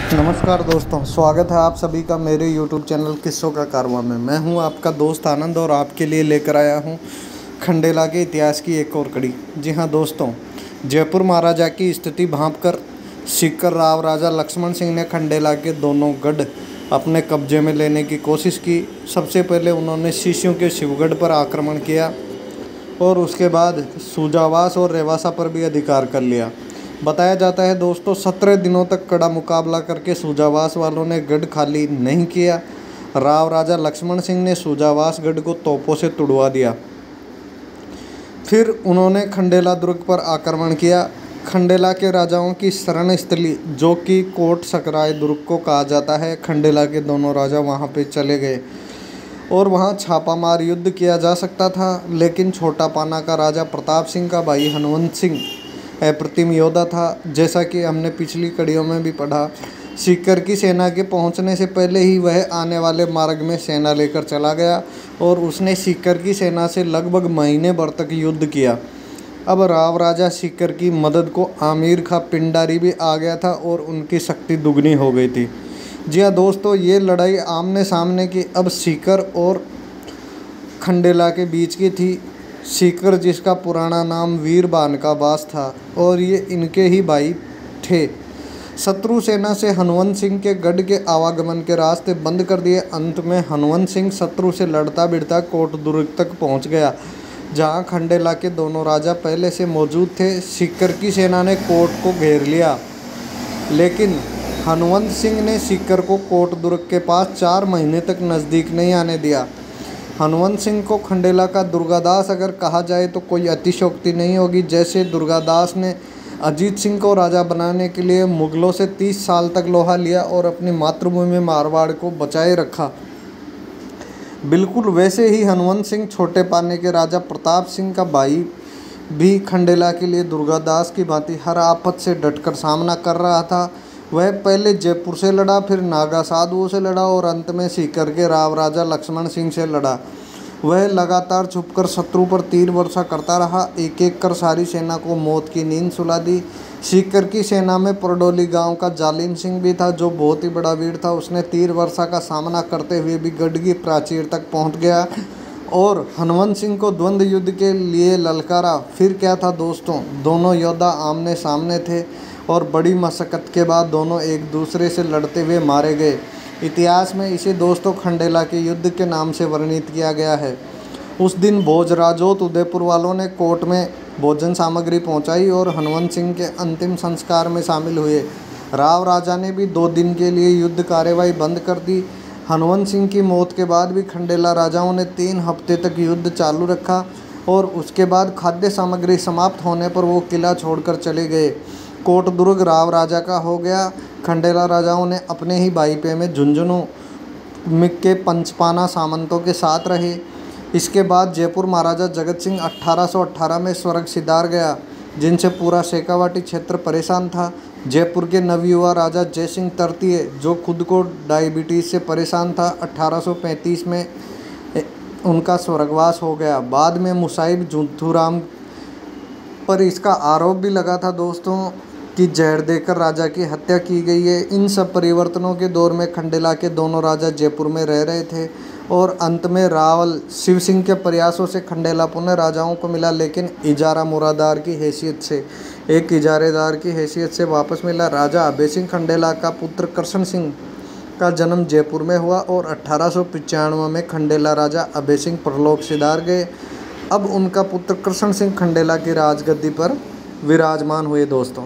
नमस्कार दोस्तों, स्वागत है आप सभी का मेरे YouTube चैनल किस्सों का कारवां में। मैं हूं आपका दोस्त आनंद और आपके लिए लेकर आया हूं खंडेला के इतिहास की एक और कड़ी। जी हां दोस्तों, जयपुर महाराजा की स्थिति भांपकर सीकर राव राजा लक्ष्मण सिंह ने खंडेला के दोनों गढ़ अपने कब्जे में लेने की कोशिश की। सबसे पहले उन्होंने शिष्यों के शिवगढ़ पर आक्रमण किया और उसके बाद सूजावास और रेवासा पर भी अधिकार कर लिया। बताया जाता है दोस्तों, 17 दिनों तक कड़ा मुकाबला करके सूजावास वालों ने गढ़ खाली नहीं किया। राव राजा लक्ष्मण सिंह ने सूजावास गढ़ को तोपों से तुड़वा दिया। फिर उन्होंने खंडेला दुर्ग पर आक्रमण किया। खंडेला के राजाओं की शरण स्थली, जो कि कोट सकराय दुर्ग को कहा जाता है, खंडेला के दोनों राजा वहां पे चले गए और वहां छापामार युद्ध किया जा सकता था। लेकिन छोटा पाना का राजा प्रताप सिंह का भाई हनुमंत सिंह अप्रतिम योद्धा था। जैसा कि हमने पिछली कड़ियों में भी पढ़ा, सीकर की सेना के पहुंचने से पहले ही वह आने वाले मार्ग में सेना लेकर चला गया और उसने सीकर की सेना से लगभग महीने भर तक युद्ध किया। अब राव राजा सीकर की मदद को आमिर खां पिंडारी भी आ गया था और उनकी शक्ति दुगनी हो गई थी। जी हाँ दोस्तों, ये लड़ाई आमने सामने की अब सीकर और खंडेला के बीच की थी। सीकर, जिसका पुराना नाम वीर बानकाबास था, और ये इनके ही भाई थे। शत्रु सेना से हनुमंत सिंह के गढ़ के आवागमन के रास्ते बंद कर दिए। अंत में हनुमंत सिंह शत्रु से लड़ता भिड़ता कोट दुर्ग तक पहुंच गया, जहां खंडेला के दोनों राजा पहले से मौजूद थे। सीकर की सेना ने कोट को घेर लिया, लेकिन हनुमंत सिंह ने सीकर को कोट दुर्ग के पास 4 महीने तक नज़दीक नहीं आने दिया। हनुमंत सिंह को खंडेला का दुर्गादास अगर कहा जाए तो कोई अतिशयोक्ति नहीं होगी। जैसे दुर्गादास ने अजीत सिंह को राजा बनाने के लिए मुगलों से 30 साल तक लोहा लिया और अपनी मातृभूमि मारवाड़ को बचाए रखा, बिल्कुल वैसे ही हनुमंत सिंह छोटे पाने के राजा प्रताप सिंह का भाई भी खंडेला के लिए दुर्गादास की भांति हर आफत से डटकर सामना कर रहा था। वह पहले जयपुर से लड़ा, फिर नागा साधुओं से लड़ा और अंत में सीकर के राव राजा लक्ष्मण सिंह से लड़ा। वह लगातार छुपकर शत्रु पर तीर वर्षा करता रहा। एक एक कर सारी सेना को मौत की नींद सुला दी। सीकर की सेना में परडोली गांव का जालिम सिंह भी था, जो बहुत ही बड़ा वीर था। उसने तीर वर्षा का सामना करते हुए भी गढ़ की प्राचीर तक पहुंच गया और हनुमंत सिंह को द्वंद्व युद्ध के लिए ललकारा। फिर क्या था दोस्तों, दोनों योद्धा आमने सामने थे और बड़ी मशक्कत के बाद दोनों एक दूसरे से लड़ते हुए मारे गए। इतिहास में इसे दोस्तों खंडेला के युद्ध के नाम से वर्णित किया गया है। उस दिन भोजराजोत उदयपुर वालों ने कोट में भोजन सामग्री पहुंचाई और हनुमंत सिंह के अंतिम संस्कार में शामिल हुए। राव राजा ने भी 2 दिन के लिए युद्ध कार्यवाही बंद कर दी। हनुमंत सिंह की मौत के बाद भी खंडेला राजाओं ने 3 हफ्ते तक युद्ध चालू रखा और उसके बाद खाद्य सामग्री समाप्त होने पर वो किला छोड़कर चले गए। कोट दुर्ग राव राजा का हो गया। खंडेला राजाओं ने अपने ही भाई पे में झुंझुनू के पंचपाना सामंतों के साथ रहे। इसके बाद जयपुर महाराजा जगत सिंह 1818 में स्वर्ग सिधार गया, जिनसे पूरा शेखावाटी क्षेत्र परेशान था। जयपुर के नवयुवा राजा जयसिंह तृतीय, जो खुद को डायबिटीज़ से परेशान था, 1835 में उनका स्वर्गवास हो गया। बाद में मुसाहिब जुथुराम पर इसका आरोप भी लगा था दोस्तों कि जहर देकर राजा की हत्या की गई है। इन सब परिवर्तनों के दौर में खंडेला के दोनों राजा जयपुर में रह रहे थे और अंत में रावल शिव सिंह के प्रयासों से खंडेला पुनः राजाओं को मिला, लेकिन इजारा मुरादार की हैसियत से, एक इजारेदार की हैसियत से वापस मिला। राजा अभय सिंह खंडेला का पुत्र कृष्ण सिंह का जन्म जयपुर में हुआ और 1895 में खंडेला राजा अभय सिंह परलोक सिधार गए। अब उनका पुत्र कृष्ण सिंह खंडेला की राजगद्दी पर विराजमान हुए। दोस्तों,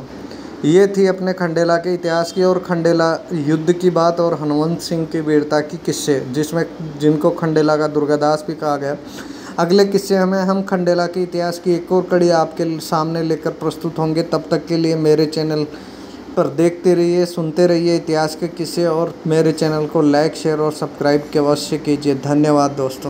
ये थी अपने खंडेला के इतिहास की और खंडेला युद्ध की बात और हनुमंत सिंह की वीरता की किस्से, जिनको खंडेला का दुर्गादास भी कहा गया। अगले किस्से में हम खंडेला के इतिहास की एक और कड़ी आपके सामने लेकर प्रस्तुत होंगे। तब तक के लिए मेरे चैनल पर देखते रहिए, सुनते रहिए इतिहास के किस्से और मेरे चैनल को लाइक, शेयर और सब्सक्राइब के अवश्य कीजिए। धन्यवाद दोस्तों।